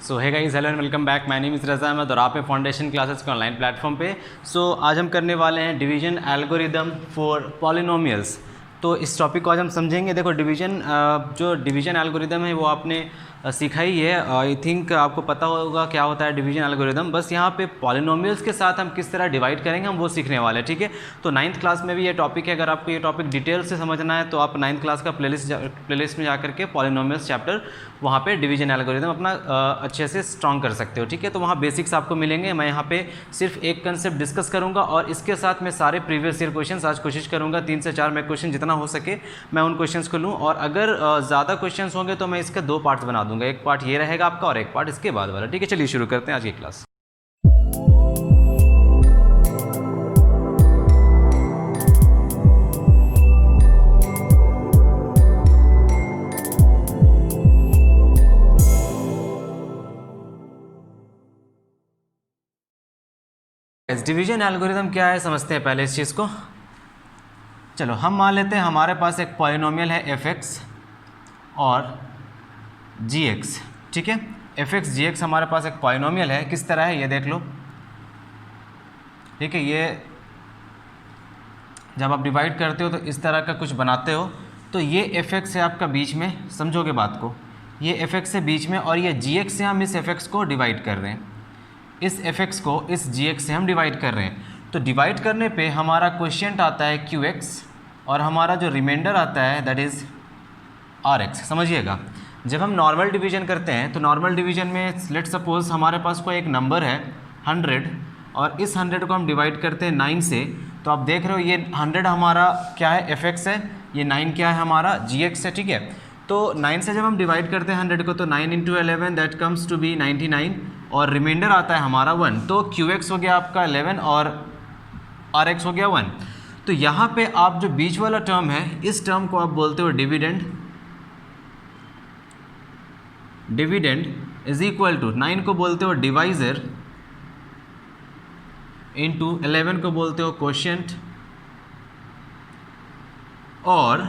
So hi guys, hello and welcome back. My name is Raza Ahmad और आप है foundation classes के ऑनलाइन प्लेटफॉर्म पे। सो आज हम करने वाले हैं डिवीजन एल्गोरिदम फॉर पॉलिनोमियल्स। तो इस टॉपिक को आज हम समझेंगे। देखो जो डिवीजन एल्गोरिदम है वो आपने सीखा ही है। आई थिंक आपको पता होगा क्या होता है डिवीजन एल्गोरिदम। बस यहाँ पे पॉलिनोमियल्स के साथ हम किस तरह डिवाइड करेंगे हम वो सीखने वाले हैं, ठीक है। तो 9th क्लास में भी ये टॉपिक है। अगर आपको ये टॉपिक डिटेल से समझना है तो आप 9th क्लास का प्लेलिस्ट में जाकर के पॉलिनोमियल्स चैप्टर वहाँ पे डिवीजन एल्गोरिदम अपना अच्छे से स्ट्रॉन्ग कर सकते हो, ठीक है। तो वहाँ बेसिक्स आपको मिलेंगे। मैं यहाँ पे सिर्फ एक कंसेप्ट डिस्कस करूँगा और इसके साथ मैं सारे प्रीवियस ईयर क्वेश्चंस आज कोशिश करूँगा 3 से 4 मैं क्वेश्चन जितना हो सके मैं उन क्वेश्चंस को लूँ। और अगर ज़्यादा क्वेश्चंस होंगे तो मैं इसके 2 पार्ट्स बना दूँगा। एक पार्ट ये रहेगा आपका और एक पार्ट इसके बाद वाला, ठीक है। चलिए शुरू करते हैं आज की क्लास। डिवीजन एल्गोरिदम क्या है समझते हैं पहले इस चीज़ को। चलो हम मान लेते हैं हमारे पास एक पॉलिनोमियल है f(x) और g(x), ठीक है। f(x) g(x) हमारे पास एक पॉलिनोमियल है। किस तरह है ये देख लो, ठीक है। ये जब आप डिवाइड करते हो तो इस तरह का कुछ बनाते हो। तो ये f(x) है आपका बीच में, समझोगे बात को। ये f(x) है बीच में और ये g(x) से हम इस f(x) को डिवाइड कर रहे हैं। इस f(x) को इस g(x) से हम डिवाइड कर रहे हैं। तो डिवाइड करने पे हमारा क्वोशिएंट आता है qx और हमारा जो रिमाइंडर आता है दैट इज़ rx। समझिएगा, जब हम नॉर्मल डिवीजन करते हैं तो नॉर्मल डिवीजन में लेट सपोज हमारे पास कोई एक नंबर है 100 और इस 100 को हम डिवाइड करते हैं 9 से। तो आप देख रहे हो ये 100 हमारा क्या है f(x) है, ये 9 क्या है हमारा g(x) है, ठीक है। तो 9 से जब हम डिवाइड करते हैं 100 को तो 9 × 11 दैट कम्स टू बी 99 और रिमाइंडर आता है हमारा 1। तो qx हो गया आपका 11 और rx हो गया 1। तो यहाँ पे आप जो बीच वाला टर्म है इस टर्म को आप बोलते हो dividend. Dividend is equal to 9 को बोलते हो डिवाइजर इंटू 11 को बोलते हो क्वोशिएंट और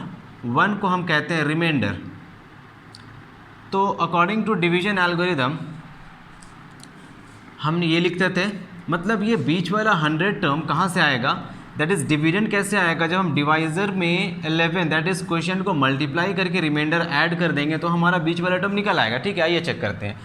1 को हम कहते हैं रिमाइंडर। तो अकॉर्डिंग टू डिवीजन एल्गोरिदम हम ये लिखते थे, मतलब ये बीच वाला 100 टर्म कहाँ से आएगा, दैट इज़ डिविडेंड कैसे आएगा, जब हम डिवाइजर में 11 दैट इज़ क्वोशिएंट को मल्टीप्लाई करके रिमाइंडर ऐड कर देंगे तो हमारा बीच वाला टर्म निकल आएगा, ठीक है। आइए चेक करते हैं।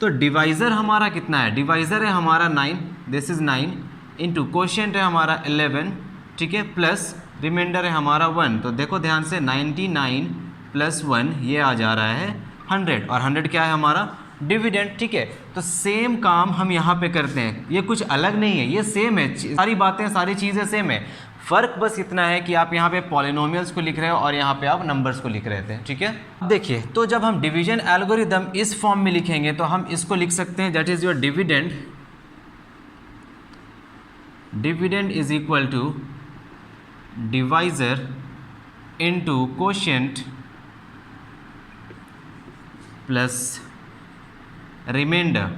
तो डिवाइजर हमारा कितना है, डिवाइजर है हमारा 9, दिस इज़ 9 इंटू क्वोशिएंट है हमारा 11, ठीक है, प्लस रिमाइंडर है हमारा 1। तो देखो ध्यान से 99 + 1 ये आ जा रहा है 100 और 100 क्या है हमारा डिविडेंड, ठीक है। तो सेम काम हम यहाँ पे करते हैं, ये कुछ अलग नहीं है, ये सेम है, सारी बातें सारी चीज़ें सेम है। फ़र्क बस इतना है कि आप यहाँ पे पॉलिनोमियल्स को लिख रहे हो और यहाँ पे आप नंबर्स को लिख रहे थे, ठीक है। अब देखिए, तो जब हम डिवीजन एल्गोरिदम इस फॉर्म में लिखेंगे तो हम इसको लिख सकते हैं that is your dividend. Dividend is equal to divisor into quotient plus remainder,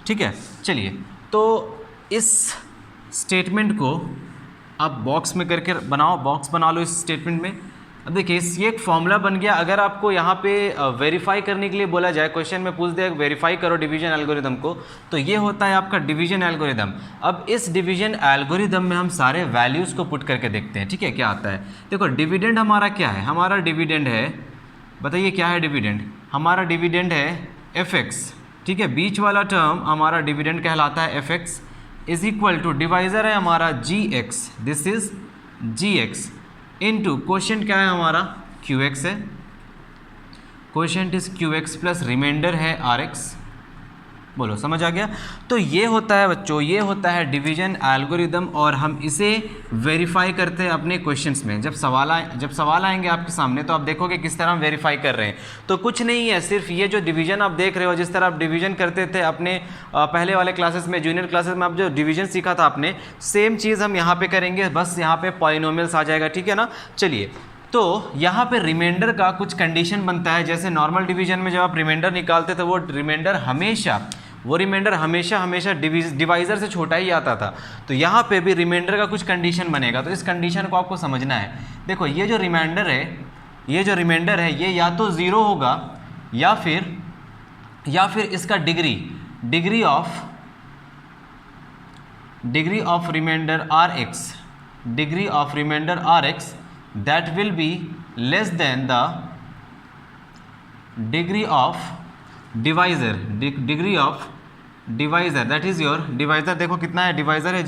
ठीक है। चलिए, तो इस स्टेटमेंट को आप बॉक्स में करके बनाओ, बॉक्स बना लो इस स्टेटमेंट में। अब देखिए ये एक फॉर्मूला बन गया। अगर आपको यहाँ पे वेरीफाई करने के लिए बोला जाए, क्वेश्चन में पूछ दे वेरीफाई करो डिवीजन एल्गोरिदम को, तो ये होता है आपका डिवीजन एल्गोरिदम। अब इस डिवीजन एल्गोरिदम में हम सारे वैल्यूज़ को पुट करके देखते हैं, ठीक है, क्या आता है। देखो डिविडेंड हमारा क्या है, हमारा डिविडेंड है, बताइए क्या है डिविडेंड, हमारा डिविडेंड है f(x), ठीक है। बीच वाला टर्म हमारा डिविडेंड कहलाता है f(x) is equal to divisor है हमारा g(x), this is g(x) into quotient क्या है हमारा qx है, quotient is qx plus remainder है rx। बोलो समझ आ गया। तो ये होता है बच्चों, ये होता है डिवीजन एल्गोरिदम और हम इसे वेरीफाई करते हैं अपने क्वेश्चंस में। जब सवाल आएंगे आपके सामने तो आप देखोगे किस तरह हम वेरीफाई कर रहे हैं। तो कुछ नहीं है, सिर्फ ये जो डिवीजन आप देख रहे हो, जिस तरह आप डिवीजन करते थे अपने पहले वाले क्लासेस में, जूनियर क्लासेस में आप जो डिवीजन सीखा था आपने, सेम चीज़ हम यहाँ पे करेंगे, बस यहाँ पे पॉलिनोमियल्स आ जाएगा, ठीक है ना। चलिए, तो यहाँ पे रिमाइंडर का कुछ कंडीशन बनता है। जैसे नॉर्मल डिवीजन में जब आप रिमाइंडर निकालते थे वो रिमाइंडर हमेशा डिवाइजर से छोटा ही आता था। तो यहाँ पे भी रिमाइंडर का कुछ कंडीशन बनेगा, तो इस कंडीशन को आपको समझना है। देखो ये जो रिमाइंडर है ये या तो 0 होगा या फिर इसका degree of remainder r x that will be less than the degree of divisor that is your divisor. देखो कितना है, डिवाइजर है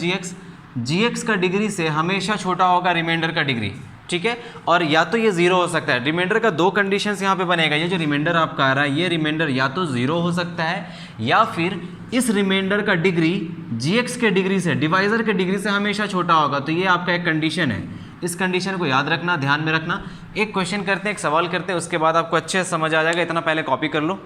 जी एक्स का डिग्री से हमेशा छोटा होगा रिमाइंडर का डिग्री, ठीक है। और या तो ये जीरो हो सकता है, रिमाइंडर का दो कंडीशंस यहाँ पे बनेगा, ये जो रिमाइंडर आपका आ रहा है ये रिमाइंडर या तो जीरो हो सकता है या फिर इस रिमाइंडर का डिग्री जी एक्स के डिग्री से, डिवाइजर के डिग्री से हमेशा छोटा होगा। तो ये आपका एक कंडीशन है, इस कंडीशन को याद रखना, ध्यान में रखना। एक क्वेश्चन करते हैं, एक सवाल करते हैं, उसके बाद आपको अच्छे से समझ आ जाएगा, इतना पहले कॉपी कर लो।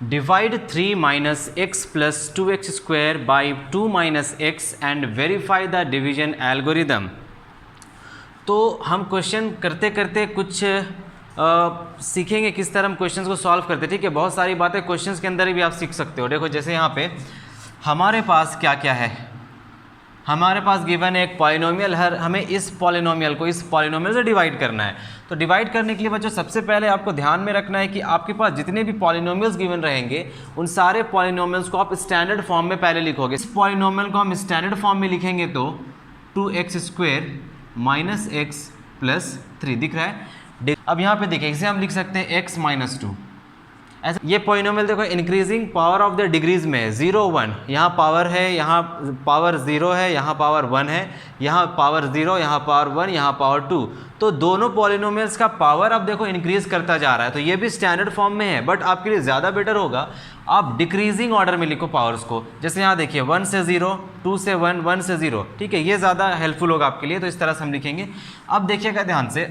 Divide 3 minus X plus 2x square by 2 minus X and verify the division algorithm. तो हम क्वेश्चन करते करते कुछ सीखेंगे किस तरह हम क्वेश्चंस को सॉल्व करते हैं, ठीक है। बहुत सारी बातें क्वेश्चंस के अंदर भी आप सीख सकते हो। देखो जैसे यहाँ पे हमारे पास क्या क्या है, हमारे पास गिवन है एक पॉलिनोमियल है, हमें इस पॉलिनोमियल को इस पॉलिनोमियल से डिवाइड करना है। तो डिवाइड करने के लिए बच्चों सबसे पहले आपको ध्यान में रखना है कि आपके पास जितने भी पॉलिनोमियल्स गिवन रहेंगे उन सारे पॉलिनोमियल्स को आप स्टैंडर्ड फॉर्म में पहले लिखोगे। इस पॉलिनोमियल को हम स्टैंडर्ड फॉर्म में लिखेंगे तो 2x square minus X plus 3 दिख रहा है। अब यहाँ पे देखिए इसे हम लिख सकते हैं x माइनस 2। ऐसा ये पॉलिनोमियल देखो increasing power of the degrees में 0 1, यहाँ पावर है, यहाँ पावर 0 है, यहाँ पावर 1 है, यहाँ पावर 0, यहाँ पावर 1, यहाँ पावर 2। तो दोनों पॉलिनोमियल्स का पावर अब देखो इंक्रीज करता जा रहा है। तो ये भी स्टैंडर्ड फॉर्म में है, बट आपके लिए ज़्यादा बेटर होगा आप डिक्रीजिंग ऑर्डर में लिखो पावर्स को। जैसे यहाँ देखिए 1 से 0, 2 से 1, 1 से 0, ठीक है, ये ज़्यादा हेल्पफुल होगा आपके लिए। तो इस तरह से हम लिखेंगे। अब देखिएगा ध्यान से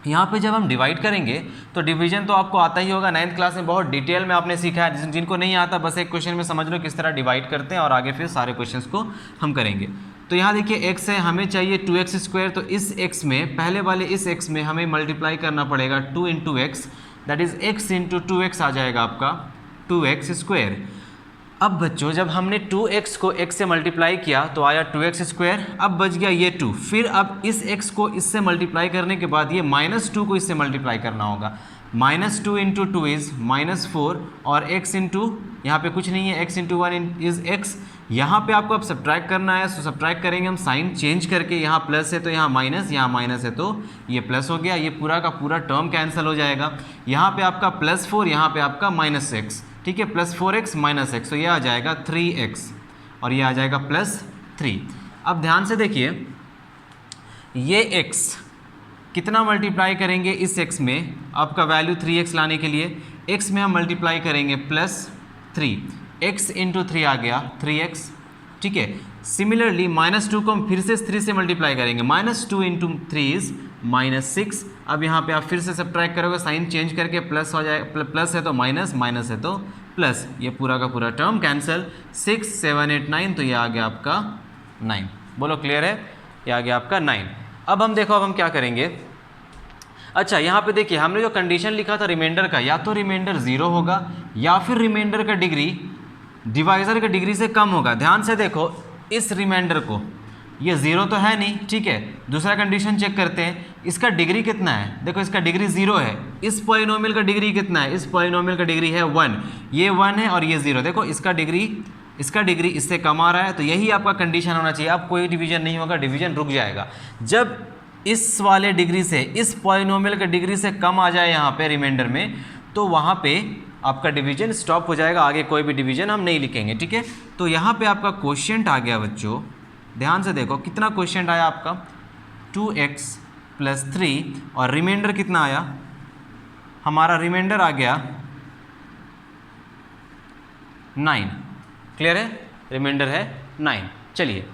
यहाँ पे जब हम डिवाइड करेंगे तो डिवीजन तो आपको आता ही होगा, 9th क्लास में बहुत डिटेल में आपने सीखा है। जिनको नहीं आता बस एक क्वेश्चन में समझ लो किस तरह डिवाइड करते हैं और आगे फिर सारे क्वेश्चंस को हम करेंगे। तो यहाँ देखिए x है, हमें चाहिए 2x स्क्वायर, तो इस x में पहले वाले इस x में हमें मल्टीप्लाई करना पड़ेगा 2 into x, that is x into 2x आ जाएगा आपका 2x स्क्वायर। अब बच्चों जब हमने 2x को x से मल्टीप्लाई किया तो आया 2x स्क्वायर, अब बच गया ये 2। फिर अब इस x को इससे मल्टीप्लाई करने के बाद ये -2 को इससे मल्टीप्लाई करना होगा। -2 इंटू 2 इज़ -4 और x इंटू यहाँ पे कुछ नहीं है, x इंटू 1 इज़ x। यहाँ पे आपको अब सब्ट्रैक्ट करना है, सो सब्ट्रैक्ट करेंगे हम साइन चेंज करके, यहाँ प्लस है तो यहाँ माइनस, यहाँ माइनस है तो ये प्लस हो गया, ये पूरा का पूरा टर्म कैंसिल हो जाएगा। यहाँ पे आपका +4, यहाँ पे आपका -6, ठीक है, +4x माइनस x, तो ये आ जाएगा 3x और ये आ जाएगा +3। अब ध्यान से देखिए ये x कितना मल्टीप्लाई करेंगे इस x में, आपका वैल्यू 3x लाने के लिए x में हम मल्टीप्लाई करेंगे +3, x इंटू 3 आ गया 3x, ठीक है। सिमिलरली -2 को हम फिर से 3 से मल्टीप्लाई करेंगे, -2 इंटू 3 इज़ -6। अब यहाँ पे आप फिर से सब्ट्रैक्ट करोगे साइन चेंज करके, प्लस हो जाए, प्लस है तो माइनस, माइनस है तो प्लस, ये पूरा का पूरा टर्म कैंसिल। 6 7 8 9, तो ये आ गया आपका 9। बोलो क्लियर है, ये आ गया आपका 9। अब हम देखो अब हम क्या करेंगे। अच्छा यहाँ पे देखिए हमने जो कंडीशन लिखा था रिमाइंडर का, या तो रिमाइंडर 0 होगा या फिर रिमाइंडर का डिग्री डिवाइजर के डिग्री से कम होगा। ध्यान से देखो इस रिमाइंडर को, ये 0 तो है नहीं, ठीक है। दूसरा कंडीशन चेक करते हैं, इसका डिग्री कितना है। देखो इसका डिग्री 0 है, इस पॉलिनोमियल का डिग्री कितना है, इस पॉलिनोमियल का डिग्री है 1, ये 1 है और ये 0। देखो इसका डिग्री इससे कम आ रहा है, तो यही आपका कंडीशन होना चाहिए। अब कोई डिवीजन नहीं होगा, डिवीजन रुक जाएगा। जब इस वाले डिग्री से, इस पॉलिनोमियल के डिग्री से कम आ जाए यहाँ पे रिमाइंडर में, तो वहाँ पे आपका डिवीजन स्टॉप हो जाएगा, आगे कोई भी डिवीजन हम नहीं लिखेंगे, ठीक है। तो यहाँ पे आपका क्वोशिएंट आ गया बच्चों, ध्यान से देखो कितना क्वोशिएंट आया आपका 2x + 3 और रिमाइंडर कितना आया, हमारा रिमाइंडर आ गया 9। क्लियर है, रिमाइंडर है 9। चलिए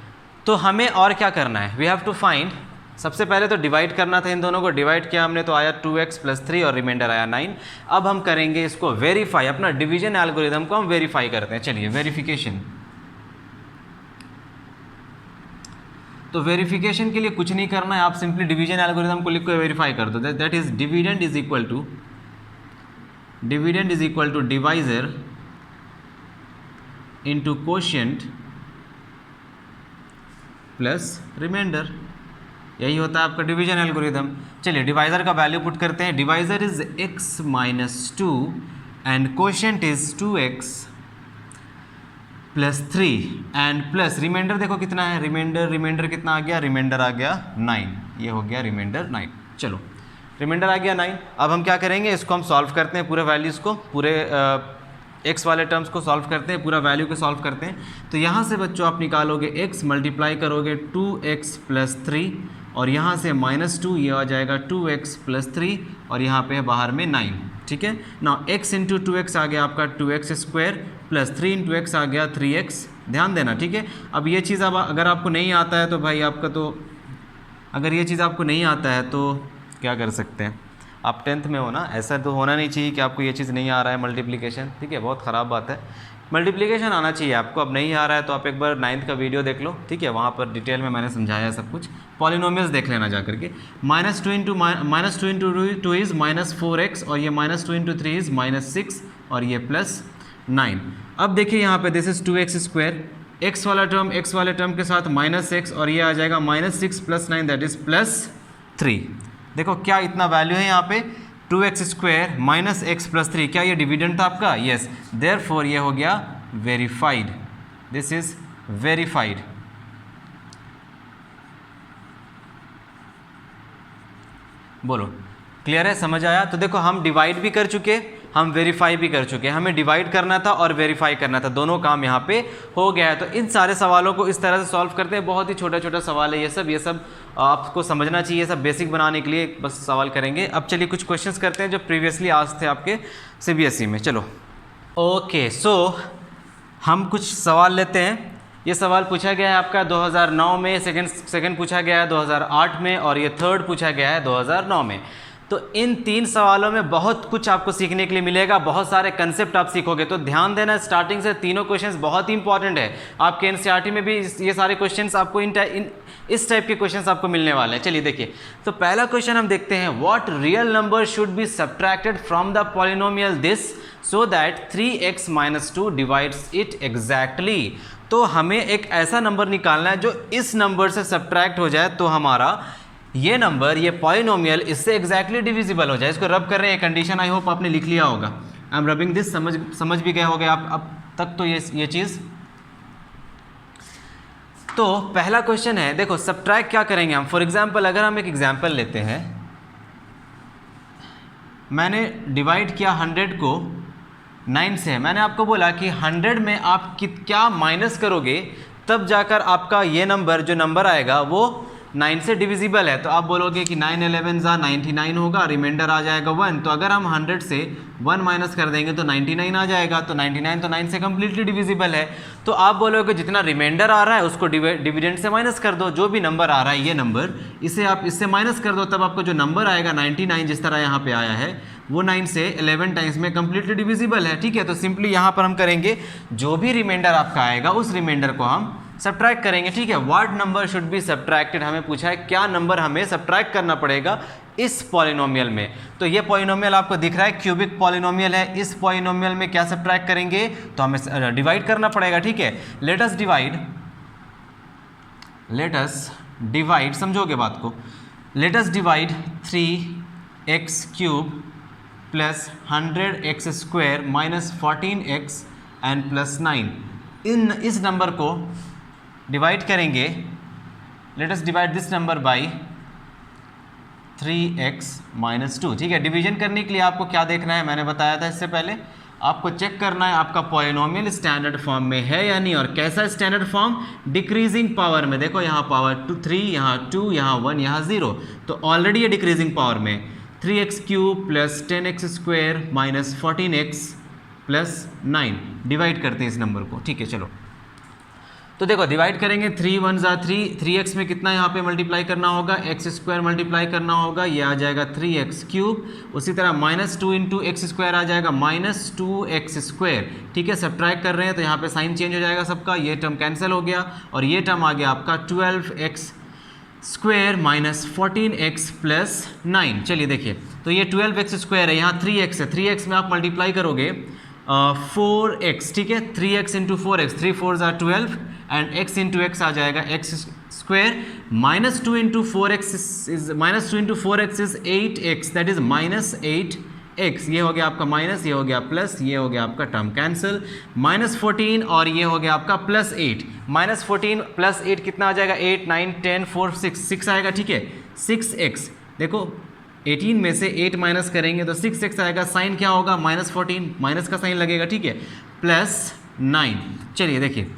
तो हमें और क्या करना है, वी हैव टू फाइंड। सबसे पहले तो डिवाइड करना था, इन दोनों को डिवाइड किया हमने तो आया 2x + 3 और रिमाइंडर आया 9। अब हम करेंगे इसको वेरीफाई, अपना डिवीजन एल्गोरिदम को हम वेरीफाई करते हैं। चलिए वेरिफिकेशन। तो वेरिफिकेशन के लिए कुछ नहीं करना है, आप सिंपली डिवीजन एल्गोरिदम को लिख कर वेरीफाई कर दो। That is dividend is equal to divisor into quotient plus remainder. यही होता है आपका डिवीजन एल्गोरिदम। चलिए डिवाइज़र का वैल्यू पुट करते हैं। Divisor is x minus 2 and quotient is 2x plus 3 and plus remainder देखो कितना है, रिमाइंडर कितना आ गया, रिमाइंडर आ गया 9, ये हो गया रिमाइंडर 9। चलो रिमाइंडर आ गया 9। अब हम क्या करेंगे, इसको हम सॉल्व करते हैं, पूरे वैल्यूज़ को, पूरे x वाले टर्म्स को सॉल्व करते हैं, पूरा वैल्यू को सॉल्व करते हैं। तो यहाँ से बच्चों आप निकालोगे x मल्टीप्लाई करोगे 2x प्लस 3 और यहाँ से -2, ये आ जाएगा 2x प्लस 3 और यहाँ पे है बाहर में 9, ठीक है ना। x इंटू 2x आ गया आपका 2x square plus 3 into x आ गया 3x, ध्यान देना, ठीक है। अब ये चीज़ अब अगर आपको नहीं आता है तो भाई आपका तो, अगर ये चीज़ आपको नहीं आता है तो क्या कर सकते हैं, आप 10th में हो ना, ऐसा तो होना नहीं चाहिए कि आपको ये चीज़ नहीं आ रहा है मल्टीप्लिकेशन, ठीक है, बहुत ख़राब बात है। मल्टीप्लिकेशन आना चाहिए आपको, अब नहीं आ रहा है तो आप एक बार 9th का वीडियो देख लो, ठीक है, वहाँ पर डिटेल में मैंने समझाया है सब कुछ। पॉलिनोमियल्स देख लेना जा करके। -2 इंटू 2 इज़ -4x और ये -2 इंटू 3 इज़ -6 और ये +9। अब देखिए यहाँ पे this is 2x square, x वाला टर्म x वाले टर्म के साथ -x और ये आ जाएगा -6 + 9 दैट इज़ +3। देखो क्या इतना वैल्यू है यहाँ पे, 2x स्क्वायर -x + 3, क्या ये डिविडेंड था आपका, यस, देयरफॉर ये हो गया वेरीफाइड, दिस इज वेरीफाइड। बोलो क्लियर है, समझ आया। तो देखो हम डिवाइड भी कर चुके, हम वेरीफाई भी कर चुके, हमें डिवाइड करना था और वेरीफाई करना था, दोनों काम यहाँ पे हो गया है। तो इन सारे सवालों को इस तरह से सॉल्व करते हैं, बहुत ही छोटा छोटा सवाल है ये सब आपको समझना चाहिए, सब बेसिक बनाने के लिए बस सवाल करेंगे। अब चलिए कुछ क्वेश्चंस करते हैं जो प्रीवियसली आज थे आपके CBSE में। चलो ओके, सो हम कुछ सवाल लेते हैं। ये सवाल पूछा गया है आपका 2009 में, सेकंड पूछा गया है 2008 में और ये थर्ड पूछा गया है 2009 में। तो इन 3 सवालों में बहुत कुछ आपको सीखने के लिए मिलेगा, बहुत सारे कंसेप्ट आप सीखोगे। तो ध्यान देना, स्टार्टिंग से तीनों क्वेश्चंस बहुत ही इंपॉर्टेंट है। आपके NCERT में भी ये सारे क्वेश्चंस आपको इस टाइप के क्वेश्चंस आपको मिलने वाले हैं। चलिए देखिए, तो पहला क्वेश्चन हम देखते हैं, what real number should be subtracted from the polynomial this so that 3x - 2 divides it exactly. तो हमें एक ऐसा नंबर निकालना है जो इस नंबर से सब्ट्रैक्ट हो जाए तो हमारा ये नंबर, ये पॉलिनोमियल इससे एग्जैक्टली डिविजिबल हो जाए। इसको रब कर रहे हैं, कंडीशन आई होप आपने लिख लिया होगा। आई एम रबिंग दिस, समझ भी गए होगे आप अब तक तो ये चीज़। तो पहला क्वेश्चन है, देखो सब्ट्रैक्ट क्या करेंगे हम। फॉर एग्जाम्पल अगर हम एक एग्जाम्पल लेते हैं, मैंने डिवाइड किया 100 को 9 से। मैंने आपको बोला कि 100 में आप क्या माइनस करोगे तब जाकर आपका ये नंबर जो नंबर आएगा वो 9 से डिविजिबल है। तो आप बोलोगे कि 9 11 ज़ा 99 होगा, रिमाइंडर आ जाएगा 1। तो अगर हम 100 से 1 माइनस कर देंगे तो 99 आ जाएगा। तो 99 तो 9 से कम्प्लीटली डिविजिबल है। तो आप बोलोगे जितना रिमाइंडर आ रहा है उसको डिविडेंड से माइनस कर दो, जो भी नंबर आ रहा है ये नंबर, इसे आप इससे माइनस कर दो, तब आपको जो नंबर आएगा 99 जिस तरह यहाँ पे आया है वो 9 से 11 टाइम्स में कम्प्लीटली डिविजिबल है, ठीक है। तो सिंपली यहाँ पर हम करेंगे, जो भी रिमाइंडर आपका आएगा उस रिमाइंडर को हम सब्ट्रैक्ट करेंगे, ठीक है। What number should be subtracted, हमें पूछा है क्या नंबर हमें सब्ट्रैक्ट करना पड़ेगा इस पॉलिनोमियल में। तो ये पॉलिनोमियल आपको दिख रहा है क्यूबिक पॉलिनोमियल है। इस पॉलिनोमियल में क्या सब्ट्रैक्ट करेंगे, तो हमें डिवाइड करना पड़ेगा, ठीक है। लेट अस डिवाइड, समझोगे बात को। Let us divide 3x³ plus 100x square minus 14x and plus 9। इस नंबर को डिवाइड करेंगे। Let us divide this number by 3x - 2, ठीक है। डिवीजन करने के लिए आपको क्या देखना है, मैंने बताया था इससे पहले, आपको चेक करना है आपका पॉलिनोमियल स्टैंडर्ड फॉर्म में है या नहीं। और कैसा स्टैंडर्ड फॉर्म, डिक्रीजिंग पावर में। देखो यहाँ पावर 3, यहाँ 2, यहाँ 1, यहाँ 0, तो ऑलरेडी ये डिक्रीजिंग पावर में। 3x³ plus 10x square minus 14x plus 9 divide करते हैं इस नंबर को, ठीक है। चलो तो देखो डिवाइड करेंगे, 3 1 ज़ा 3, 3x में कितना यहाँ पे मल्टीप्लाई करना होगा, x स्क्वायर मल्टीप्लाई करना होगा, ये आ जाएगा 3x³। उसी तरह -2 इंटू x स्क्वायर आ जाएगा -2x स्क्वायर, ठीक है। सब्ट्रैक्ट कर रहे हैं तो यहाँ पे साइन चेंज हो जाएगा सबका, ये टर्म कैंसिल हो गया और ये टर्म आ गया आपका 12x square minus 14x plus 9। चलिए देखिए, तो ये 12x स्क्वायर है, यहाँ 3x है, 3x में आप मल्टीप्लाई करोगे 4x, ठीक है। 3x इंटू 4x, 3 4 ज़ा 12 एंड x इंटू x आ जाएगा x square minus 2 into 4x is minus 2 into 4x is 8x, that is minus 8x. ये हो गया आपका माइनस, ये हो गया प्लस, ये हो गया आपका टर्म कैंसिल, माइनस 14 और ये हो गया आपका प्लस 8. माइनस 14 प्लस 8 कितना आ जाएगा? 8 9 10 4 6 आएगा, ठीक है. 6x, देखो 18 में से 8 माइनस करेंगे तो 6x आएगा. साइन क्या होगा? माइनस 14, माइनस का साइन लगेगा, ठीक है, प्लस 9. चलिए देखिए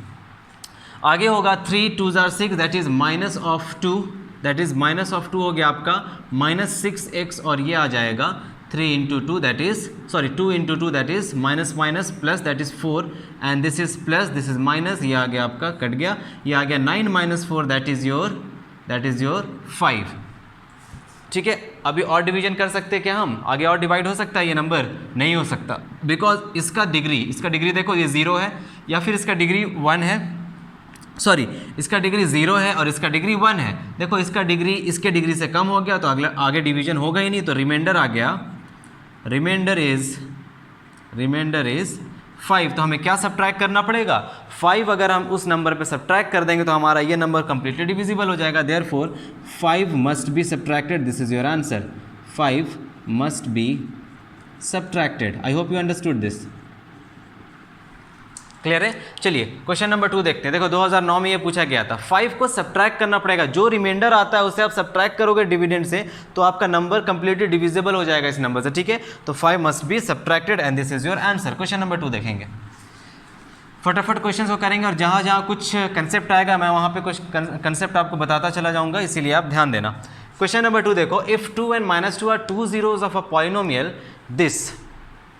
आगे होगा 3 2 6, that is minus of 2, that is minus of 2 हो गया आपका माइनस 6x और ये आ जाएगा 3 into 2 that is sorry 2 into 2 that is minus minus plus that is 4 and this is plus, this is minus, ये आ गया आपका कट गया, ये आ गया 9 माइनस 4 दैट इज योर 5. ठीक है. अभी और डिवीजन कर सकते हैं क्या हम? आगे और डिवाइड हो सकता है ये नंबर? नहीं हो सकता, बिकॉज इसका डिग्री देखो ये 0 है या फिर इसका डिग्री 1 है, सॉरी इसका डिग्री 0 है और इसका डिग्री 1 है. देखो इसका डिग्री इसके डिग्री से कम हो गया तो अगला आगे डिवीजन होगा ही नहीं, तो रिमाइंडर आ गया, रिमाइंडर इज 5. तो हमें क्या सब्ट्रैक्ट करना पड़ेगा? 5 अगर हम उस नंबर पे सब्ट्रैक्ट कर देंगे तो हमारा ये नंबर कंप्लीटली डिविजिबल हो जाएगा. Therefore 5 must be subtracted. This is your answer. 5 must be subtracted. I hope you understood this. Clear है? चलिए क्वेश्चन नंबर 2 देखते हैं. देखो 2009 में ये पूछा गया था. 5 को सब्ट्रैक्ट करना पड़ेगा. जो रिमाइंडर आता है उसे आप सब्ट्रैक्ट करोगे डिविडेंड से तो आपका नंबर कंप्लीटली डिविजिबल हो जाएगा इस नंबर से. ठीक है, तो 5 must be subtracted and this is your answer. Question number 2 देखेंगे. फटाफट क्वेश्चन को करेंगे और जहाँ जहाँ कुछ कंसेप्ट आएगा मैं वहाँ पे कुछ कंसेप्ट आपको बताता चला जाऊँगा, इसीलिए आप ध्यान देना. क्वेश्चन नंबर 2 देखो. If 2 and -2 are 2 zeros of a polynomial, this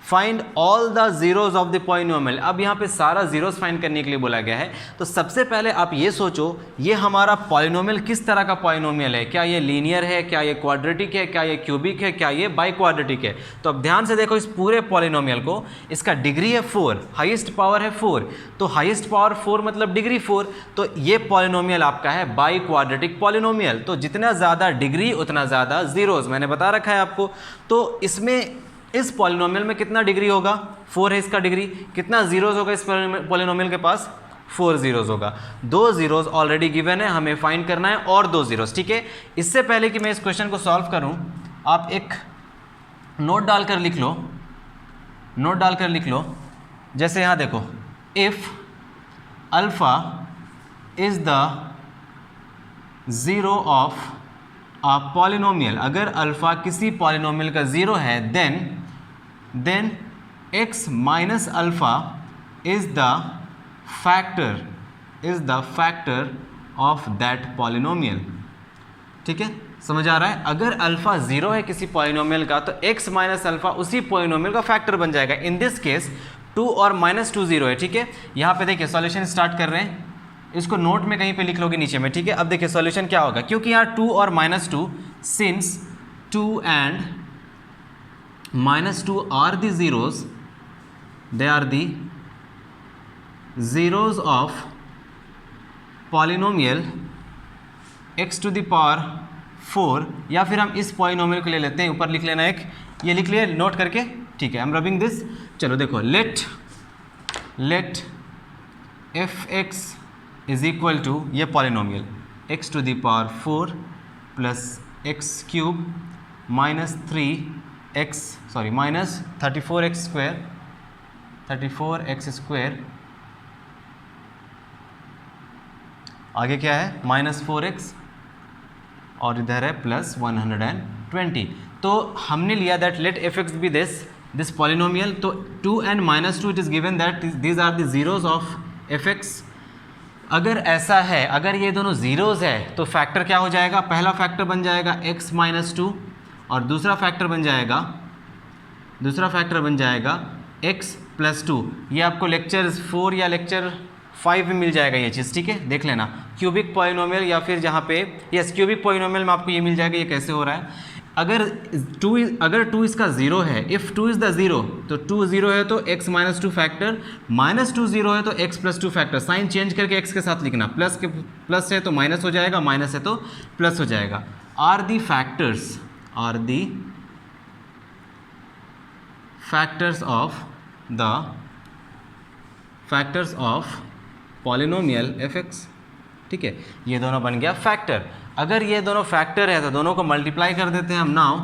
find all the zeros of the polynomial. अब यहाँ पे सारा जीरोज फाइंड करने के लिए बोला गया है. तो सबसे पहले आप ये सोचो ये हमारा पॉलिनोमियल किस तरह का पॉलिनोमियल है. क्या ये लीनियर है, क्या ये क्वाड्रेटिक है, क्या ये क्यूबिक है, क्या ये बाई क्वाड्रेटिक है. तो अब ध्यान से देखो इस पूरे पॉलिनोमियल को. इसका डिग्री है 4, हाईएस्ट पावर है 4, तो हाईएस्ट पावर 4 मतलब डिग्री 4. तो ये पॉलिनोमियल आपका है बाई क्वाड्रेटिक पॉलिनोमियल. तो जितना ज़्यादा डिग्री उतना ज़्यादा जीरोज, मैंने बता रखा है आपको. तो इसमें इस पॉलिनोमियल में कितना डिग्री होगा? 4 है इसका डिग्री. कितना जीरोज होगा इस पॉलिनोमियल के पास? 4 जीरोज होगा. 2 जीरोज ऑलरेडी गिवन है, हमें फाइंड करना है और 2 जीरोज. ठीक है, इससे पहले कि मैं इस क्वेश्चन को सॉल्व करूं आप एक नोट डालकर लिख लो. जैसे यहां देखो, if alpha is the zero of a polynomial, अगर अल्फा किसी पॉलिनोमियल का जीरो है then x minus alpha is the factor of that polynomial. ठीक है, समझ आ रहा है? अगर अल्फा 0 है किसी पॉलिनोमियल का तो x माइनस अल्फा उसी पॉलिनोमियल का फैक्टर बन जाएगा. इन दिस केस 2 और -2 0 है. ठीक है, यहाँ पे देखिए सॉल्यूशन स्टार्ट कर रहे हैं. इसको नोट में कहीं पे लिख लोगे नीचे में. ठीक है, अब देखिए सॉल्यूशन क्या होगा. क्योंकि यहाँ 2 और -2, since 2 and -2 are the zeros, they are the zeros of polynomial x to the power 4. या फिर हम इस पॉलिनोमियल को ले लेते हैं, ऊपर लिख लेना एक, ये लिख लिया नोट करके. ठीक है, आई एम रबिंग दिस. चलो देखो, let fx is equal to ये polynomial x to the power 4 plus x cube minus 34x square. आगे क्या है? -4x और इधर है प्लस 120. तो हमने लिया that let fx be this polynomial. तो 2 and -2 it is given that these are the zeros of fx. अगर ऐसा है, अगर ये दोनों जीरोज है तो फैक्टर क्या हो जाएगा? पहला फैक्टर बन जाएगा x -2 और दूसरा फैक्टर बन जाएगा x + 2. ये आपको लेक्चर 4 या लेक्चर 5 में मिल जाएगा ये चीज़. ठीक है, देख लेना. क्यूबिक पॉलिनोमियल या फिर जहाँ पे क्यूबिक पॉलिनोमियल में आपको ये मिल जाएगा ये कैसे हो रहा है. अगर 2 इसका 0 है, इफ़ 2 इज़ द 0 तो 2 0 है तो x -2 फैक्टर, -2 0 है तो x + 2 फैक्टर. साइन चेंज करके x के साथ लिखना. प्लस है तो माइनस हो जाएगा, माइनस है तो प्लस हो जाएगा. Are the factors of polynomial fx. ठीक है, ये दोनों बन गया फैक्टर। अगर ये दोनों फैक्टर है तो दोनों को मल्टीप्लाई कर देते हैं हम। Now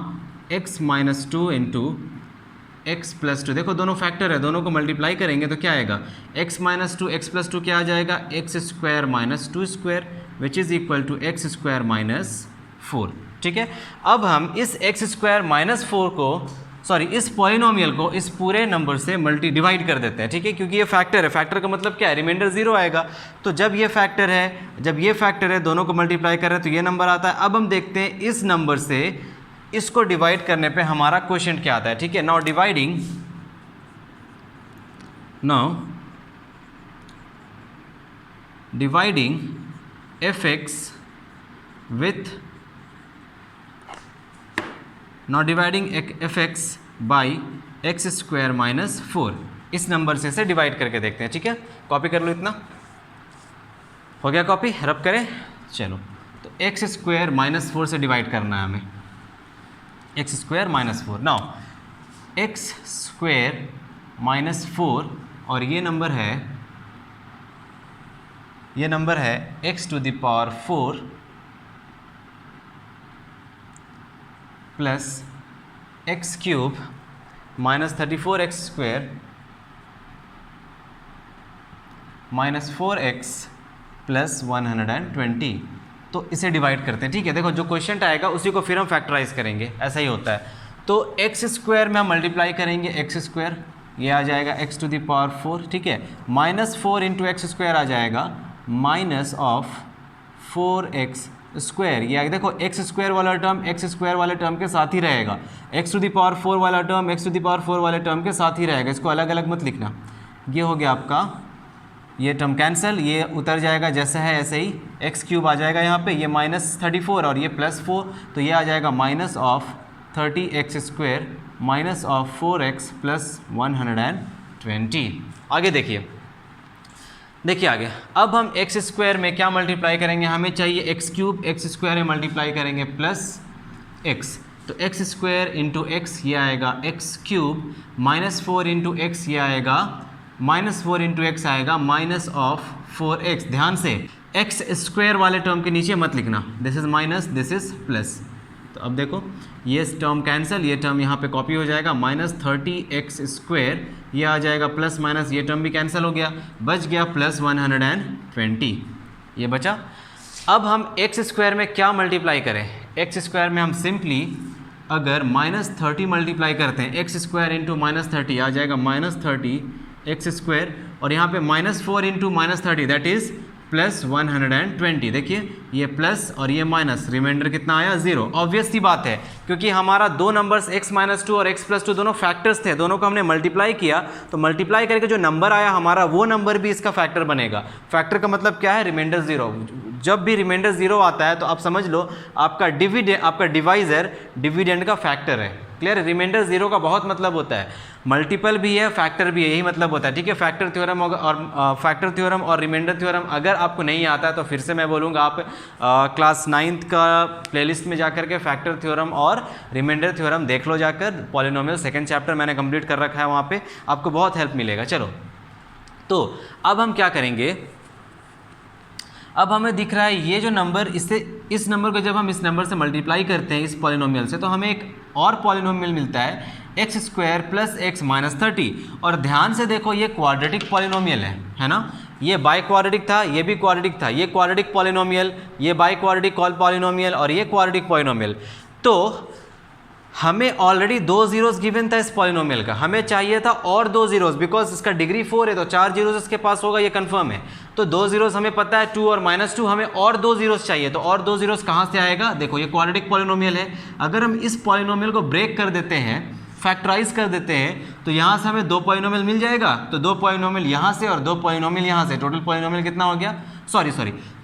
x minus two into x plus to, देखो दोनों फैक्टर है, दोनों को मल्टीप्लाई करेंगे तो क्या आएगा, x minus two x plus two क्या आ जाएगा, x square minus two square which is equal to x square minus four. ठीक है, अब हम इस एक्स स्क्वायर माइनस फोर को, सॉरी इस पॉलिनोमियल को इस पूरे नंबर से डिवाइड कर देते हैं। ठीक है, क्योंकि ये फैक्टर है, फैक्टर का मतलब क्या है, रिमाइंडर जीरो आएगा। तो जब ये फैक्टर है, जब ये फैक्टर है, दोनों को मल्टीप्लाई कर रहे हैं तो ये नंबर आता है। अब हम देखते हैं इस नंबर से इसको डिवाइड करने पे हमारा क्वेश्चन क्या आता है। ठीक है, now dividing F x with, now dividing F x by x square minus four, इस नंबर से इसे डिवाइड करके देखते हैं। ठीक है, कॉपी कर लो, इतना हो गया कॉपी, रब करें। चलो, तो एक्स स्क्वायर माइनस फोर से डिवाइड करना है हमें, x square minus four. Now x square minus four और ये नंबर है x to the power four plus x cube minus 34x square minus 4x plus 120। तो इसे डिवाइड करते हैं। ठीक है, देखो जो क्वेश्चन आएगा उसी को फिर हम फैक्टराइज करेंगे, ऐसा ही होता है। तो एक्स स्क्वायर में हम मल्टीप्लाई करेंगे एक्स स्क्वायर, ये आ जाएगा X to the power four. ठीक है, minus four into X square आ जाएगा माइनस ऑफ 4x स्क्वायर। ये देखो एक्स स्क्वायर वाला टर्म एक्स स्क्वायर वाले टर्म के साथ ही रहेगा, X to the power four वाला term X to the power four वाले टर्म के साथ ही रहेगा, इसको अलग अलग मत लिखना। ये हो गया आपका, ये टर्म कैंसिल, ये उतर जाएगा जैसे है ऐसे ही, एक्स क्यूब आ जाएगा यहाँ पे, ये माइनस 34 और ये प्लस 4, तो ये आ जाएगा minus of 30x square minus of 4x plus 120। आगे देखिए आगे, अब हम एक्स स्क्वायर में क्या मल्टीप्लाई करेंगे, हमें चाहिए एक्स क्यूब, एक्स स्क्वायर में मल्टीप्लाई करेंगे प्लस एक्स, तो एक्स स्क्वायर इंटू एक्स ये आएगा x cube, minus 4 into x ये आएगा माइनस 4 इंटू एक्स आएगा माइनस ऑफ 4x। ध्यान से एक्स स्क्वायर वाले टर्म के नीचे मत लिखना, this is minus this is plus. तो अब देखो ये टर्म कैंसिल, ये टर्म यहाँ पे कॉपी हो जाएगा, माइनस 30x स्क्वायर ये आ जाएगा प्लस माइनस, ये टर्म भी कैंसिल हो गया, बच गया प्लस 120, ये बचा। अब हम एक्स स्क्वायर में क्या मल्टीप्लाई करें, एक्स स्क्वायर में हम सिंपली अगर माइनस 30 मल्टीप्लाई करते हैं, एक्स स्क्वायर इंटू माइनस 30 आ जाएगा माइनस 30 एक्स स्क्वायर, और यहाँ पे minus 4 into minus 30 that is plus 120। देखिए ये प्लस और ये माइनस, रिमाइंडर कितना आया, जीरो। ऑब्वियस सी बात है, क्योंकि हमारा दो नंबर्स x माइनस टू और x प्लस टू दोनों फैक्टर्स थे, दोनों को हमने मल्टीप्लाई किया, तो मल्टीप्लाई करके जो नंबर आया हमारा वो नंबर भी इसका फैक्टर बनेगा। फैक्टर का मतलब क्या है, रिमाइंडर जीरो। जब भी रिमाइंडर जीरो आता है तो आप समझ लो आपका डिवाइजर डिविडेंड का फैक्टर है। क्लियर है, रिमाइंडर जीरो का बहुत मतलब होता है, मल्टीपल भी है फैक्टर भी है, यही मतलब होता है। ठीक है, फैक्टर थ्योरम और फैक्टर थ्योरम और रिमाइंडर थ्योरम अगर आपको नहीं आता है तो फिर से मैं बोलूँगा आप क्लास 9th का प्लेलिस्ट में जाकर के फैक्टर थ्योरम और रिमाइंडर थ्योरम देख लो जाकर, पॉलिनोमियल सेकंड चैप्टर मैंने कंप्लीट कर रखा है, वहाँ पे आपको बहुत हेल्प मिलेगा। चलो, तो अब हम क्या करेंगे, अब हमें दिख रहा है ये जो नंबर, इससे इस नंबर को जब हम इस नंबर से मल्टीप्लाई करते हैं इस पॉलिनोमियल से, तो हमें एक और पॉलिनोमियल मिलता है x square plus x minus 30। और ध्यान से देखो ये क्वाड्रेटिक पॉलिनोमियल है ना, ये बाई क्वाड्रेटिक था, ये भी क्वाड्रेटिक था, ये क्वाड्रेटिक पॉलिनोमियल, ये बाई क्वाड्रेटिक पॉलिनोमियल और ये क्वाड्रेटिक पॉलिनोमियल। तो हमें ऑलरेडी 2 जीरोस गिवन था इस पॉलिनोमियल का, हमें चाहिए था और 2 जीरोस, बिकॉज इसका डिग्री 4 है तो 4 जीरोस इसके पास होगा, ये कंफर्म है। तो 2 जीरोस हमें पता है 2 और माइनस 2, हमें और 2 जीरोस चाहिए, तो और 2 जीरोस कहाँ से आएगा, देखो ये क्वाड्रेटिक पॉलिनोमियल है, अगर हम इस पॉलिनोमियल को ब्रेक कर देते हैं, फैक्टराइज कर देते हैं, तो यहाँ से हमें 2 पॉलिनोमियल मिल जाएगा, तो 2 पॉलिनोमियल यहाँ से और 2 पॉलिनोमियल यहाँ से, टोटल पॉलिनोमियल कितना हो गया, सॉरी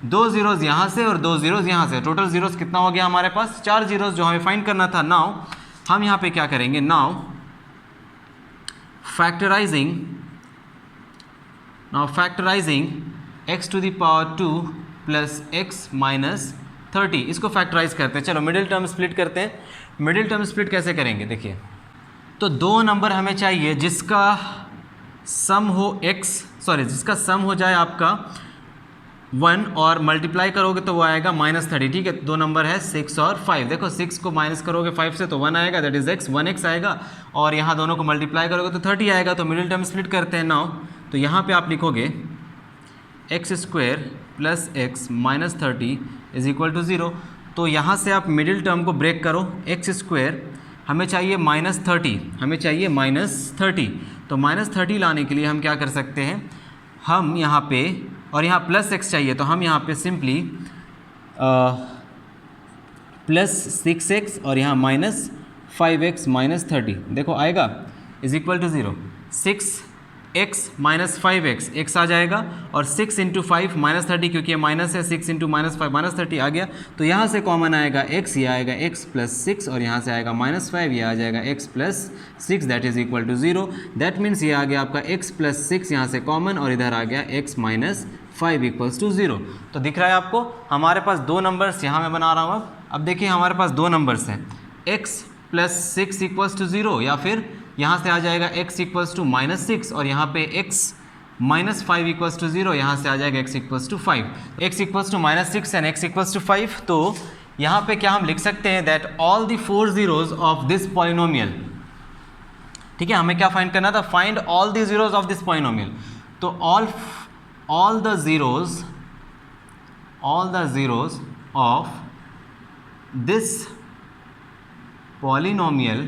2 जीरोस यहाँ से और 2 जीरोस यहाँ से, टोटल जीरोस कितना हो गया हमारे पास, 4 जीरोस जो हमें फाइंड करना था। नाउ हम यहाँ पे क्या करेंगे, now factorizing x to the power 2 plus x minus 30, इसको फैक्टराइज करते हैं। चलो मिडिल टर्म स्प्लिट करते हैं। मिडिल टर्म स्प्लिट कैसे करेंगे, देखिए, तो 2 नंबर हमें चाहिए जिसका सम हो जिसका सम हो जाए आपका 1 और मल्टीप्लाई करोगे तो वो आएगा -30, ठीक है। दो नंबर है 6 और 5, देखो 6 को माइनस करोगे 5 से तो 1 आएगा, दैट इज x, 1x आएगा, और यहाँ दोनों को मल्टीप्लाई करोगे तो 30 आएगा। तो मिडिल टर्म स्प्लिट करते हैं नाउ, तो यहाँ पे आप लिखोगे x² + x - 30 = 0। तो यहाँ से आप मिडिल टर्म को ब्रेक करो, x² हमें चाहिए -30, हमें चाहिए -30, तो -30 लाने के लिए हम क्या कर सकते हैं, हम यहाँ पे, और यहाँ प्लस x चाहिए तो हम यहाँ पे सिंपली +6x और यहाँ -5x - 30, देखो आएगा = 0। 6x - 5x, x आ जाएगा, और 6 × 5 -30, क्योंकि ये माइनस है, 6 × -5 -30 आ गया। तो यहाँ से कॉमन आएगा x, ये आएगा x + 6, और यहाँ से आएगा -5, ये आ जाएगा x + 6, that is = 0। That means ये आ गया आपका x + 6 यहाँ से कॉमन, और इधर आ गया x - 5 = 0। तो दिख रहा है आपको, हमारे पास दो नंबर्स यहाँ मैं बना रहा हूँ। अब देखिए हमारे पास दो नंबर्स हैं, x + 6 = 0, या फिर यहाँ से आ जाएगा x = -6, और यहाँ पे x - 5 = 0, यहाँ से आ जाएगा x = 5, x = -6 एंड x = 5। तो यहाँ पे क्या हम लिख सकते हैं, that all the 4 zeros of this polynomial, ठीक है। हमें क्या फाइंड करना था, find all the zeros of this polynomial. तो all the zeros of this polynomial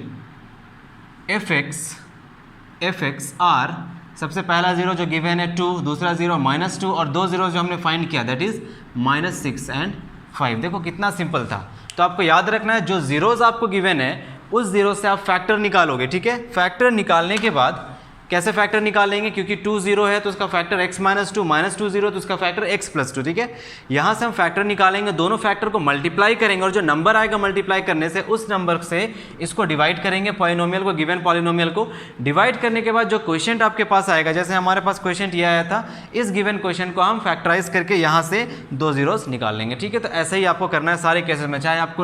fx are, सबसे पहला जीरो जो गिवन है 2, दूसरा जीरो -2, और दो जीरो जो हमने फाइंड किया दैट इज -6 एंड 5। देखो कितना सिंपल था। तो आपको याद रखना है, जो जीरोज आपको गिवन है उस जीरो से आप फैक्टर निकालोगे, ठीक है। फैक्टर निकालने के बाद कैसे फैक्टर निकालेंगे, क्योंकि 2 0 है तो उसका फैक्टर x - 2, -2 0 तो उसका फैक्टर x + 2, ठीक है। यहाँ से हम फैक्टर निकालेंगे, दोनों फैक्टर को मल्टीप्लाई करेंगे, और जो नंबर आएगा मल्टीप्लाई करने से उस नंबर से इसको डिवाइड करेंगे, पॉलिनोमियल को, गिवन पॉलिनोमियल को। डिवाइड करने के बाद जो क्वेश्चन आपके पास आएगा, जैसे हमारे पास क्वेश्चन ये आया था, इस गिवन क्वेश्चन को हम फैक्टराइज करके यहाँ से दो जीरोस निकाल लेंगे, ठीक है। तो ऐसे ही आपको करना है सारे केसेस में, चाहे आपको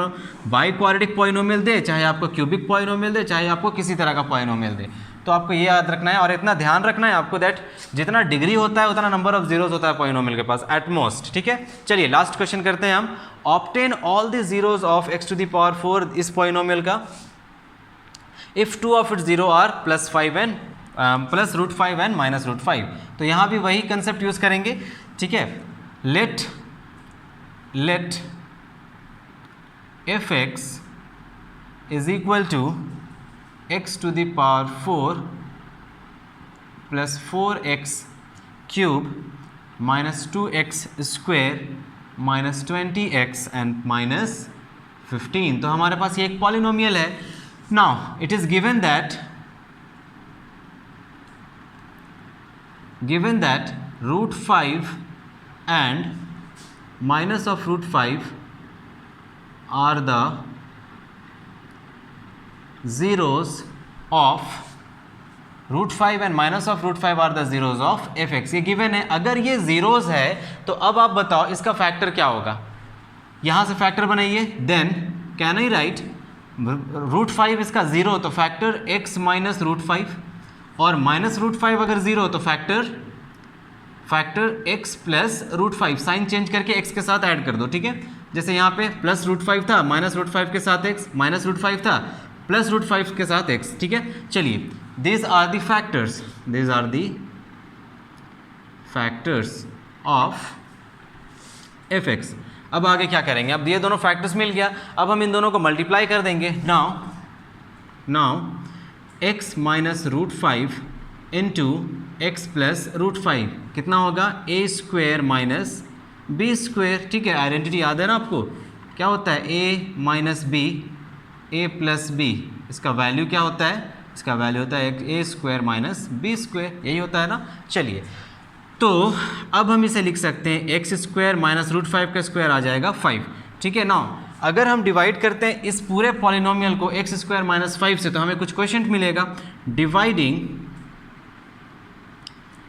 बाई क्वाड्रेटिक पॉलिनोमियल दे, चाहे आपको क्यूबिक पॉलिनोमियल दे, चाहे आपको किसी तरह का पॉलिनोमियल दे। तो आपको ये याद रखना है, और इतना ध्यान रखना है आपको दैट जितना डिग्री होता है उतना नंबर ऑफ जीरोस होता है पॉलिनोमियल के पास एट मोस्ट, ठीक है। चलिए लास्ट क्वेश्चन करते हैं हम। Obtain all the zeros of x⁴ इस पॉलिनोमियल का if 2 of its zero are +5 and +√5 and -√5। तो यहाँ भी वही कंसेप्ट यूज करेंगे, ठीक है। Let fx = x⁴ + 4x³ -2x² -20x and -15। तो हमारे पास ये एक पॉलिनोमियल है। Now it is given that √5 and -√5 are the zeros of √5 and -√5 are the zeros of fx। ये गिवन है। अगर ये जीरोस है तो अब आप बताओ इसका फैक्टर क्या होगा। यहाँ से फैक्टर बनाइए, देन कैन आई राइट √5 इसका जीरो तो फैक्टर x - √5, और -√5 अगर जीरो तो फैक्टर x + √5। साइन चेंज करके x के साथ ऐड कर दो, ठीक है। जैसे यहाँ पे +√5 था, -√5 के साथ x, -√5 था, +√5 के साथ x, ठीक है। चलिए these are the factors of fx। अब आगे क्या करेंगे, अब ये दोनों फैक्टर्स मिल गया, अब हम इन दोनों को मल्टीप्लाई कर देंगे। नाउ x - √5 इंटू x + √5 कितना होगा, a² - b², ठीक है। आइडेंटिटी याद है ना आपको, क्या होता है a - b, a + b, इसका वैल्यू क्या होता है, इसका वैल्यू होता है a² - b², यही होता है ना। चलिए तो अब हम इसे लिख सकते हैं x² - √5 का स्क्वायर आ जाएगा 5, ठीक है। नाउ अगर हम डिवाइड करते हैं इस पूरे पॉलिनोमियल को x² - 5 से तो हमें कुछ क्वेश्चन मिलेगा।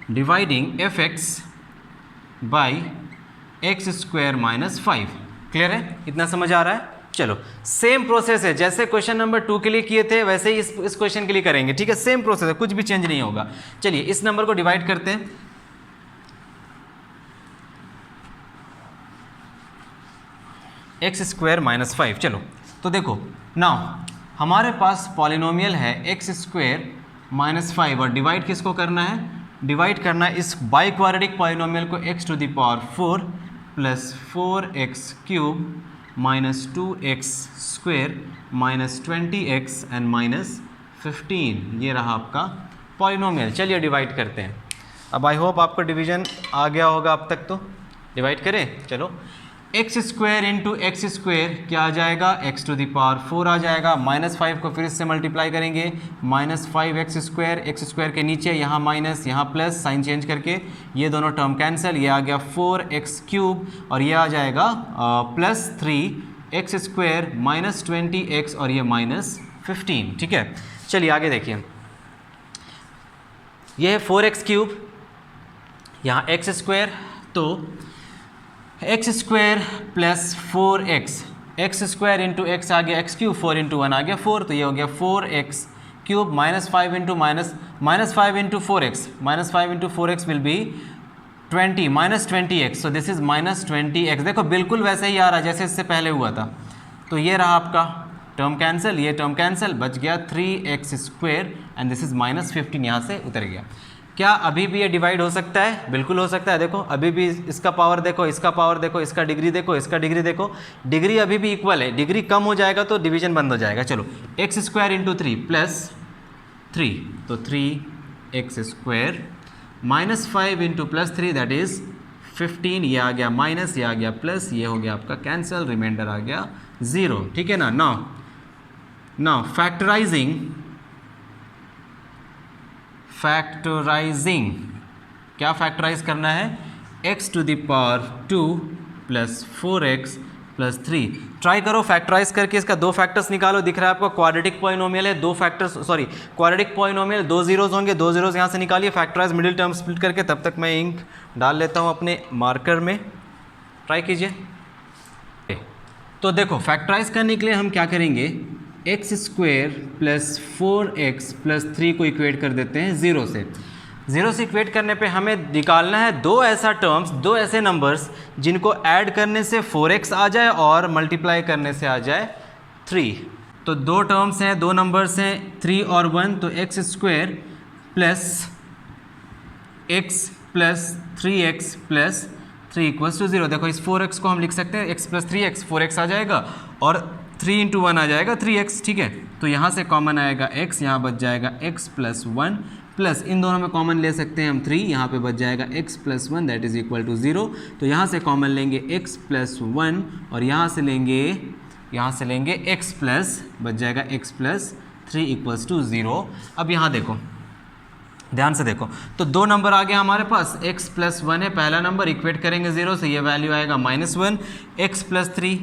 Dividing fx by x² - 5। Clear है, इतना समझ आ रहा है। चलो सेम प्रोसेस है, जैसे क्वेश्चन नंबर 2 के लिए किए थे वैसे ही इस क्वेश्चन के लिए करेंगे, ठीक है। सेम प्रोसेस है, कुछ भी चेंज नहीं होगा। चलिए इस नंबर को डिवाइड करते हैं, एक्स स्क्वायर माइनस 5। चलो तो देखो नाउ हमारे पास पॉलिनोमियल है एक्स स्क्वायर माइनस 5 और डिवाइड किसको करना है, डिवाइड करना है इस बाई क्वाड्रेटिक पॉलिनोमियल को x to the power 4 plus 4x cube minus 2x square minus 20x and minus 15। ये रहा आपका पॉलिनोमियल। चलिए डिवाइड करते हैं। अब आई होप आपको डिवीजन आ गया होगा अब तक, तो डिवाइड करें। चलो x square into X square क्या आ जाएगा, एक्स टू द पावर 4 आ जाएगा, माइनस 5 को फिर इससे मल्टीप्लाई करेंगे, minus 5x square, x square के नीचे यहाँ माइनस यहाँ प्लस, साइन चेंज करके ये दोनों टर्म कैंसिल, ये आ गया 4x क्यूब और ये आ जाएगा plus 3x square minus 20x और ये माइनस 15। ठीक है, चलिए आगे देखिए। ये है 4x क्यूब, यहाँ एक्स स्क्वायर, तो x square plus 4x, X square into X आ गया एक्स क्यूब, 4 इंटू 1 आ गया 4, तो ये हो गया 4x cube minus 5 into minus 5 into 4x, minus 5 into 4x will be 20 minus 20x, so this is minus 20x। देखो बिल्कुल वैसे ही आ रहा है जैसे इससे पहले हुआ था। तो ये रहा आपका टर्म कैंसिल, ये टर्म कैंसिल, बच गया 3x square and this is minus 15, यहाँ से उतर गया। क्या अभी भी ये डिवाइड हो सकता है? बिल्कुल हो सकता है। देखो अभी भी इसका पावर देखो, इसका पावर देखो, इसका डिग्री देखो, इसका डिग्री देखो, डिग्री अभी भी इक्वल है। डिग्री कम हो जाएगा तो डिवीजन बंद हो जाएगा। चलो एक्स स्क्वायर इंटू 3 प्लस 3, तो 3x square minus 5 into plus 3 that is 15, ये आ गया माइनस, ये आ गया प्लस, ये हो गया आपका कैंसिल, रिमाइंडर आ गया 0। ठीक है ना। नाउ फैक्टराइजिंग, क्या फैक्टराइज करना है, x to the power 2 plus 4x plus 3। Try करो फैक्टराइज करके, इसका दो फैक्टर्स निकालो। दिख रहा है आपको क्वाड्रेटिक पॉलिनोमियल है, दो फैक्टर्स, सॉरी क्वाड्रेटिक पॉलिनोमियल, दो जीरोज होंगे, दो जीरोज यहाँ से निकालिए, फैक्टराइज मिडिल टर्म स्प्लिट करके। तब तक मैं इंक डाल लेता हूँ अपने मार्कर में, ट्राई कीजिए। तो देखो फैक्टराइज करने के लिए हम क्या करेंगे, x square plus 4x plus 3 को इक्वेट कर देते हैं 0 से। 0 से इक्वेट करने पे हमें निकालना है दो ऐसा टर्म्स, दो ऐसे नंबर्स जिनको ऐड करने से 4x आ जाए और मल्टीप्लाई करने से आ जाए 3। तो दो टर्म्स हैं, दो नंबर्स हैं 3 और 1, तो x square plus x plus 3x plus 3 equals to 0। देखो इस 4x को हम लिख सकते हैं x प्लस 3x, 4x आ जाएगा और 3 इंटू 1 आ जाएगा 3x। ठीक है, तो यहाँ से कॉमन आएगा x, यहाँ बच जाएगा x प्लस 1 प्लस इन दोनों में कॉमन ले सकते हैं हम 3, यहाँ पे बच जाएगा x plus 1 that is equal to 0। तो यहाँ से कॉमन लेंगे x प्लस 1 और यहाँ से लेंगे x प्लस, बच जाएगा x प्लस 3 इक्वल्स टू 0। अब यहाँ देखो, ध्यान से देखो, तो दो नंबर आ गया हमारे पास, x प्लस 1 है पहला नंबर, इक्वेट करेंगे 0 से, ये वैल्यू आएगा -1, x plus 3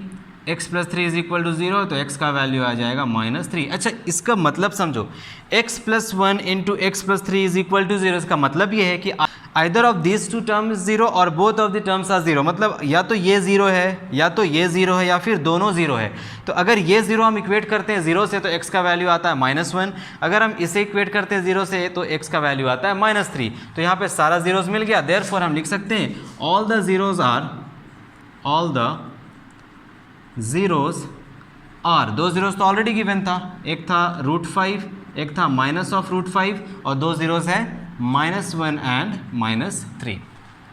is equal to 0, तो x का वैल्यू आ जाएगा -3। अच्छा इसका मतलब समझो, x plus 1 into x plus 3 is equal to 0, इसका मतलब ये है कि either of this two terms 0 और both of the terms are 0, मतलब या तो ये 0 है या तो ये 0 है या फिर दोनों 0 है। तो अगर ये 0 हम इक्वेट करते हैं 0 से तो x का वैल्यू आता है -1, अगर हम इसे इक्वेट करते हैं 0 से तो x का वैल्यू आता है -3। तो यहाँ पे सारा जीरोस मिल गया, देयरफॉर हम लिख सकते हैं ऑल द जीरोस आर, दो जीरोस तो ऑलरेडी गिवन था, एक था √5, एक था -√5 और दो जीरोस है -1 एंड -3।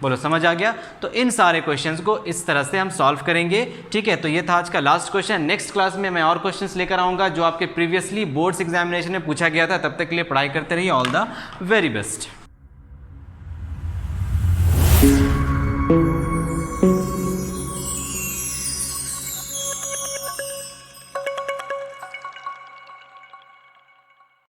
बोलो समझ आ गया? तो इन सारे क्वेश्चंस को इस तरह से हम सॉल्व करेंगे। ठीक है, तो ये था आज का लास्ट क्वेश्चन। नेक्स्ट क्लास में मैं और क्वेश्चंस लेकर आऊँगा जो आपके प्रीवियसली बोर्ड्स एग्जामिनेशन में पूछा गया था। तब तक के लिए पढ़ाई करते रहिए। All the very best.